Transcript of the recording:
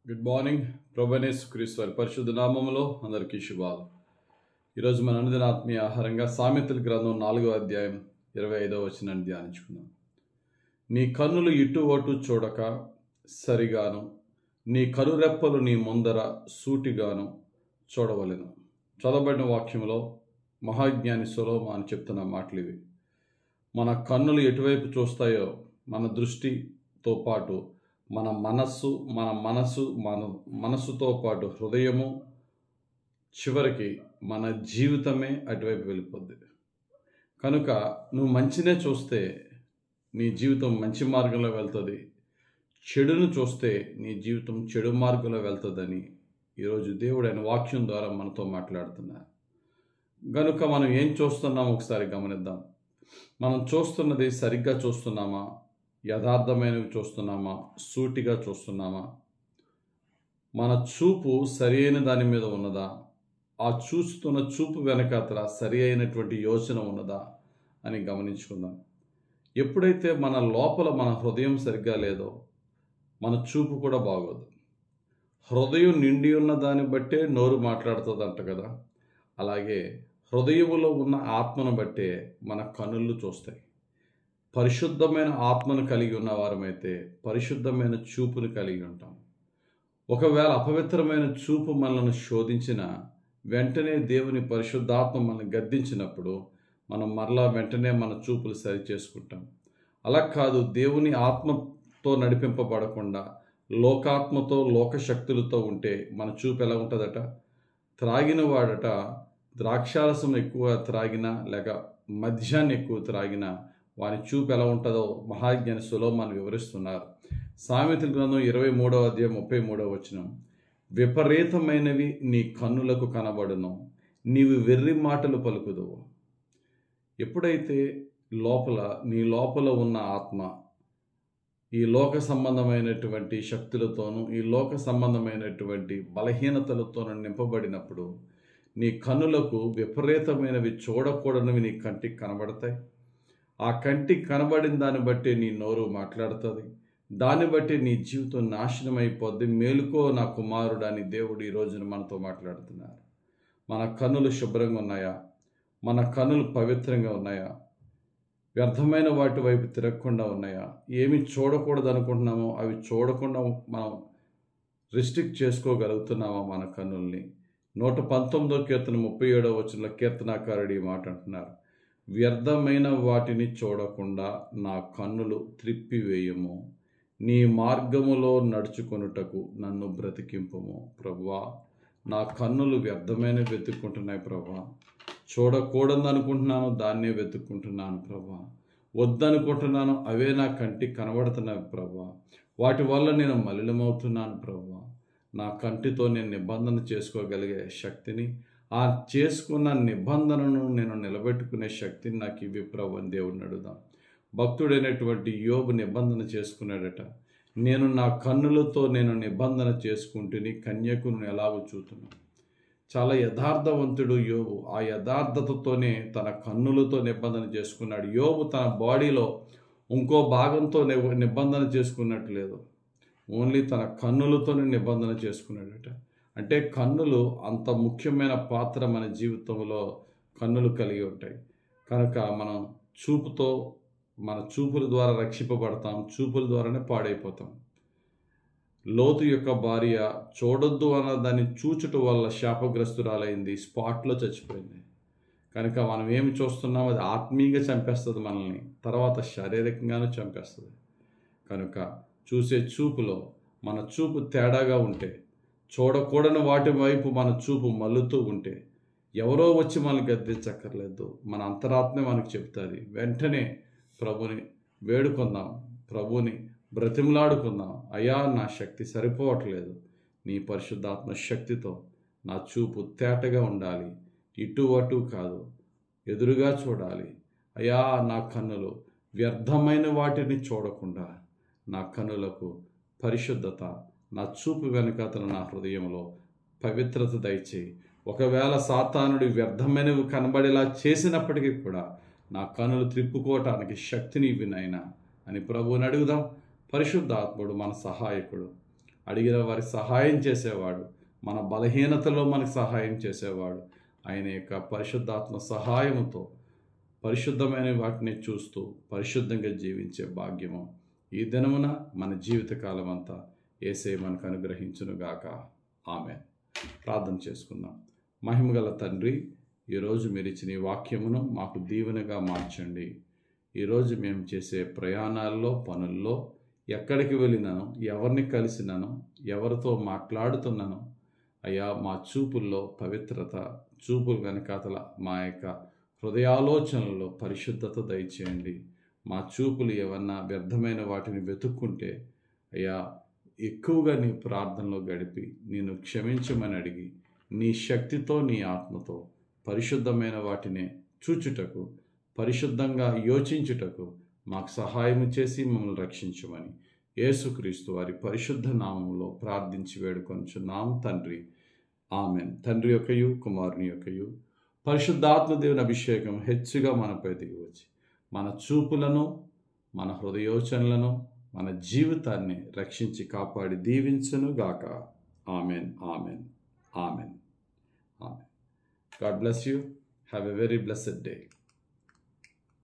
Good morning. ప్రభువైన యేసుక్రీస్తు వారి పరిశుద్ధ నామములో అందరికీ శుభాలు. ఈరోజు మన అనుదిన ఆత్మీయ ఆహారంగా సామెతల గ్రంథం 4వ అధ్యాయం 25వ వచనాన్ని ధ్యానించుకుందాం. నీ కన్నులు ఇటు అటు చూడక సరిగాను, నీ కనురెప్పలు నీ ముందర సూటిగాను చూడవలెను. చదవబడిన వాక్యంలో మహాజ్ఞాని సొలొమోను చెప్తున్న మాటలు ఇవి. మన కన్నులు ఎటువైపు చూస్తాయో మన దృష్టితో పాటు మన మనస్సుతో పాటు హృదయము, చివరికి మన జీవితమే అటువైపు వెళ్ళిపోద్ది. కనుక నువ్వు మంచినే చూస్తే నీ జీవితం మంచి మార్గంలో వెళ్తుంది, చెడును చూస్తే నీ జీవితం చెడు మార్గంలో వెళ్తుందని ఈరోజు దేవుడు ఆయన వాక్యం ద్వారా మనతో మాట్లాడుతున్నారు. కనుక మనం ఏం చూస్తున్నామో ఒకసారి గమనిద్దాం. మనం చూస్తున్నది సరిగ్గా చూస్తున్నామా? యథార్థమైనవి చూస్తున్నామా? సూటిగా చూస్తున్నామా? మన చూపు సరి అయిన దాని మీద ఉన్నదా? ఆ చూస్తున్న చూపు వెనకాతల సరి అయినటువంటి యోచన ఉన్నదా అని గమనించుకుందాం. ఎప్పుడైతే మన లోపల మన హృదయం సరిగ్గా లేదో మన చూపు కూడా బాగోదు. హృదయం నిండి ఉన్న దాన్ని బట్టే నోరు మాట్లాడుతుందంట కదా. అలాగే హృదయములో ఉన్న ఆత్మను బట్టే మన కన్నులు చూస్తాయి. పరిశుద్ధమైన ఆత్మను కలిగి ఉన్నవారమైతే పరిశుద్ధమైన చూపును కలిగి ఉంటాం. ఒకవేళ అపవిత్రమైన చూపు మనల్ని శోధించిన వెంటనే దేవుని పరిశుద్ధాత్మ మనల్ని గద్దించినప్పుడు మనం మరలా వెంటనే మన చూపులు సరి చేసుకుంటాం. అలా కాదు, దేవుని ఆత్మతో నడిపింపబడకుండా లోకాత్మతో లోకశక్తులతో ఉంటే మన చూపు ఎలా ఉంటుందట? త్రాగిన వాడట ద్రాక్షారసం ఎక్కువ త్రాగినా లేక మద్యాన్ని ఎక్కువ త్రాగినా వాని చూపు ఎలా ఉంటుందో మహాజ్ఞాని సొలొమోను వివరిస్తున్నారు. సామెతల గ్రంథం 23వ అధ్యాయం 33వ వచనం, విపరీతమైనవి నీ కన్నులకు కనబడును, నీవు వెర్రి మాటలు పలుకుదువు. ఎప్పుడైతే నీ లోపల ఉన్న ఆత్మ ఈ లోక సంబంధమైనటువంటి శక్తులతోనూ ఈ లోక సంబంధమైనటువంటి బలహీనతలతోనూ నింపబడినప్పుడు నీ కన్నులకు విపరీతమైనవి చూడకూడనివి నీ కంటికి కనబడతాయి. ఆ కంటికి కనబడిన దాన్ని బట్టి నీ నోరు మాట్లాడుతుంది. దాన్ని బట్టి నీ జీవితం నాశనం అయిపోద్ది. మేలుకో నా కుమారుడు అని దేవుడు ఈ రోజున మనతో మాట్లాడుతున్నారు. మన కన్నులు శుభ్రంగా ఉన్నాయా? మన కన్నులు పవిత్రంగా ఉన్నాయా? వ్యర్థమైన వాటి వైపు తిరగకుండా ఉన్నాయా? ఏమి చూడకూడదు అనుకుంటున్నామో అవి చూడకుండా మనం రిస్ట్రిక్ట్ చేసుకోగలుగుతున్నామా మన కన్నుల్ని? 119వ కీర్తన 37వ వచనంలో కీర్తనాకారుడు ఈ మాట అంటున్నారు, వ్యర్థమైన వాటిని చూడకుండా నా కన్నులు త్రిప్పివేయము, నీ మార్గములో నడుచుకొనుటకు నన్ను బ్రతికింపుము. ప్రభువా, నా కన్నులు వ్యర్థమైన వెతుక్కుంటున్నాయి ప్రభువా. చూడకూడదు అనుకుంటున్నాను, దాన్నే వెతుక్కుంటున్నాను ప్రభువా. వద్దనుకుంటున్నాను, అవే నా కంటికి కనబడుతున్నాయి ప్రభువా. వాటి వల్ల నేను మలినమవుతున్నాను ప్రభువా. నా కంటితో నేను నిబంధన చేసుకోగలిగే శక్తిని, ఆ చేసుకున్న నిబంధనను నేను నిలబెట్టుకునే శక్తిని నాకు ఇవి ప్రభు అని దేవుడిని అడుగుదాం. భక్తుడైనటువంటి యోబు నిబంధన చేసుకున్నాడట. నేను నా కన్నులతో నేను నిబంధన చేసుకుంటుని కన్యకును ఎలాగో చూస్తున్నాను. చాలా యథార్థవంతుడు యోబు. ఆ యథార్థతతోనే తన కన్నులతో నిబంధన చేసుకున్నాడు. యోబు తన బాడీలో ఇంకో భాగంతో నిబంధన చేసుకున్నట్టు లేదు, ఓన్లీ తన కన్నులతోనే నిబంధన చేసుకున్నాడట. అంటే కన్నులు అంత ముఖ్యమైన పాత్ర మన జీవితంలో కన్నులు కలిగి ఉంటాయి. కనుక మనం మన చూపుల ద్వారా రక్షింపబడతాం, చూపుల ద్వారానే పాడైపోతాం. లోతు యొక్క భార్య చూడొద్దు అన్న దాన్ని చూచుట వల్ల శాపగ్రస్తురాలైంది, స్పాట్లో చచ్చిపోయింది. కనుక మనం ఏమి చూస్తున్నాం అది ఆత్మీయంగా చంపేస్తుంది మనల్ని, తర్వాత శారీరకంగానూ చంపేస్తుంది. కనుక చూసే చూపులో మన చూపు తేడాగా ఉంటే, చూడకూడని వాటి వైపు మన చూపు మల్లుతూ ఉంటే ఎవరో వచ్చి మనల్ని గద్దించక్కర్లేదు, మన అంతరాత్మే మనకు చెప్తుంది. వెంటనే ప్రభుని వేడుకుందాం, ప్రభుని బ్రతిమలాడుకుందాం. అయ్యా, నా శక్తి సరిపోవట్లేదు, నీ పరిశుద్ధాత్మ శక్తితో నా చూపు తేటగా ఉండాలి, ఇటు అటు కాదు, ఎదురుగా చూడాలి. అయ్యా, నా కన్నులు వ్యర్థమైన వాటిని చూడకుండా నా కన్నులకు పరిశుద్ధత, నా చూపు వెనుకతల నా హృదయంలో పవిత్రత దయచేయి. ఒకవేళ సాతానుడి వ్యర్థమైనవి కనబడేలా చేసినప్పటికీ కూడా నా కన్నులు త్రిప్పుకోవటానికి శక్తిని ఇవి నాయనా అని ప్రభువుని అడుగుదాం. పరిశుద్ధాత్ముడు మన సహాయకుడు, అడిగిన వారికి సహాయం చేసేవాడు, మన బలహీనతలో మనకు సహాయం చేసేవాడు. ఆయన యొక్క పరిశుద్ధాత్మ సహాయంతో పరిశుద్ధమైన వాటిని చూస్తూ పరిశుద్ధంగా జీవించే భాగ్యము ఈ దినమున మన జీవితకాలం అంతా యేసే మనకు అనుగ్రహించునుగాక. ఆమేన్. ప్రార్థన చేసుకుందాం. మహిమగల తండ్రి, ఈరోజు మీరు ఇచ్చిన ఈ వాక్యమును మాకు దీవెనగా మార్చండి. ఈరోజు మేము చేసే ప్రయాణాల్లో, పనుల్లో, ఎక్కడికి వెళ్ళినాను, ఎవరిని కలిసినాను, ఎవరితో మాట్లాడుతున్నాను, అయ్యా మా చూపుల్లో పవిత్రత, చూపులు వెనకాతల మా యొక్క హృదయాలోచనల్లో పరిశుద్ధత దయచేయండి. మా చూపులు ఏమన్నా వ్యర్థమైన వాటిని వెతుక్కుంటే అయ్యా ఎక్కువగా నీ ప్రార్థనలో గడిపి నేను క్షమించమని అడిగి నీ శక్తితో, నీ ఆత్మతో పరిశుద్ధమైన వాటిని చూచుటకు, పరిశుద్ధంగా యోచించుటకు మాకు సహాయం చేసి మమ్మల్ని రక్షించమని యేసుక్రీస్తు వారి పరిశుద్ధ నామంలో ప్రార్థించి వేడుకొనుచున్నాం తండ్రి. ఆమెన్. తండ్రి యొక్కయు, కుమారుని యొక్కయు, పరిశుద్ధాత్మ దేవుని అభిషేకం హెచ్చుగా మనపై దిగివచ్చి మన చూపులను, మన హృదయోచనలను, మన జీవితాన్ని రక్షించి కాపాడి దీవించును గాక. Amen. Amen. Amen. Amen. God bless you. Have a very blessed day.